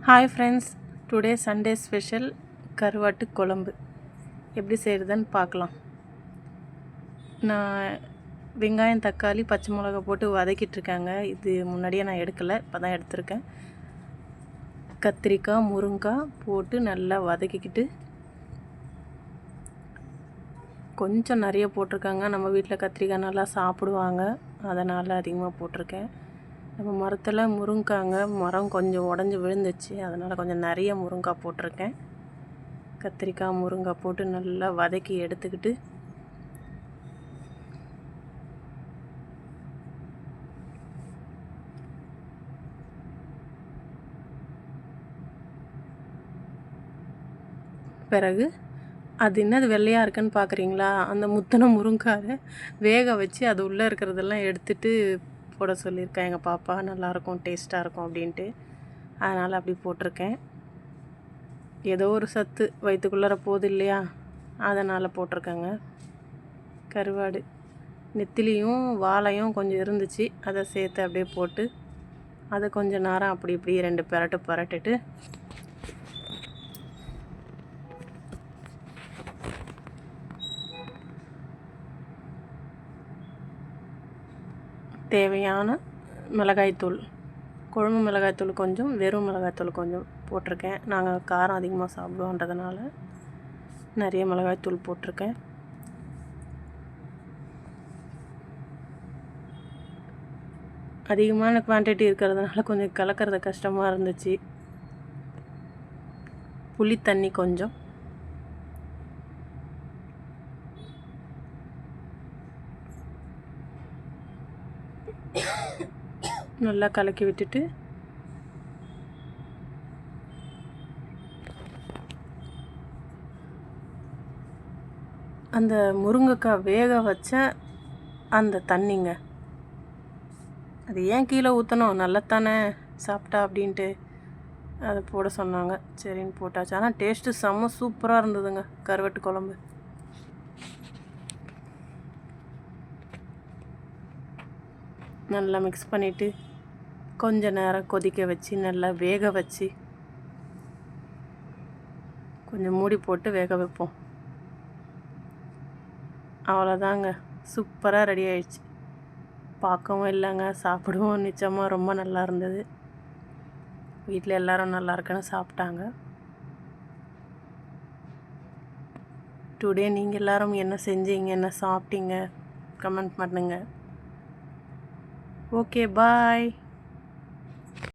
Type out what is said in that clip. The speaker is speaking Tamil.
Hi friends, today Sunday special கருவாட்டு குழம்பு எப்படி செய்கிறதுன்னு பார்க்கலாம். நான் வெங்காயம், தக்காளி, பச்சை மிளகா போட்டு வதக்கிட்டுருக்காங்க. இது முன்னாடியே நான் எடுக்கலை, இப்போ தான் எடுத்திருக்கேன். கத்திரிக்காய், முருங்காய் போட்டு நல்லா வதக்கிக்கிட்டு கொஞ்சம் நிறைய போட்டிருக்காங்க. நம்ம வீட்டில் கத்திரிக்காய் நல்லா சாப்பிடுவாங்க, அதனால் அதிகமாக போட்டிருக்கேன். நம்ம மரத்தில் முருங்காங்க மரம் கொஞ்சம் உடஞ்சி விழுந்துச்சு, அதனால் கொஞ்சம் நிறைய முருங்காய் போட்டிருக்கேன். கத்திரிக்காய், முருங்காய் போட்டு நல்லா வதக்கி எடுத்துக்கிட்டு பிறகு அது என்னது வெள்ளையாக இருக்குன்னு பார்க்குறீங்களா? அந்த முத்தின முருங்காயை வேக வச்சு அது உள்ளே இருக்கிறதெல்லாம் எடுத்துகிட்டு போட சொல்லியிருக்கேன் எங்கள் பாப்பா. நல்லாயிருக்கும், டேஸ்ட்டாக இருக்கும் அப்படின்ட்டு, அதனால் அப்படி போட்டிருக்கேன். ஏதோ ஒரு சத்து வயிற்றுக்குள்ளார போகுது இல்லையா, அதனால் போட்டிருக்கேங்க. கருவாடு நெத்திலியும் வாழையும் கொஞ்சம் இருந்துச்சு, அதை சேர்த்து அப்படியே போட்டு அதை கொஞ்சம் நேரம் அப்படி இப்படி 2 பரட்டுட்டு தேவையான மிளகாய்த்தூள், குழம்பு மிளகாய்த்தூள் கொஞ்சம், வெறும் மிளகாய்த்தூள் கொஞ்சம் போட்டிருக்கேன். நாங்கள் காரம் அதிகமாக சாப்பிடுவோன்றதுனால நிறைய மிளகாய்த்தூள் போட்டிருக்கேன். அதிகமான குவான்டிட்டி இருக்கிறதுனால கொஞ்சம் கலக்கிறது கஷ்டமாக இருந்துச்சு. புளி தண்ணி கொஞ்சம், நல்லா கலக்கி விட்டுட்டு அந்த முருங்கைக்காய் வேக வச்ச அந்த தண்ணிங்க, அது ஏன் கீழே ஊற்றணும், நல்லத்தானே சாப்பிட்டா அப்படின்ட்டு அதை போட சொன்னாங்க. சரின்னு போட்டாச்சு. ஆனால் டேஸ்ட்டு செம்ம சூப்பராக இருந்ததுங்க கருவாட்டு குழம்பு. நல்லா மிக்ஸ் பண்ணிவிட்டு கொஞ்ச நேரம் கொதிக்க வச்சு நல்லா வேக வச்சு கொஞ்சம் மூடி போட்டு வேக வைப்போம். அவ்வளோதாங்க, சூப்பராக ரெடி ஆயிடுச்சு. பார்க்கவும் இல்லைங்க, சாப்பிடுவோம். நிச்சயமாக ரொம்ப நல்லா இருந்தது. வீட்டில் எல்லோரும் நல்லா இருக்குன்னு சாப்பிட்டாங்க. டுடே நீங்கள் எல்லோரும் என்ன செஞ்சீங்க, என்ன சாப்பிட்டீங்க, கமெண்ட் பண்ணுங்கள். ஓகே, பாய்.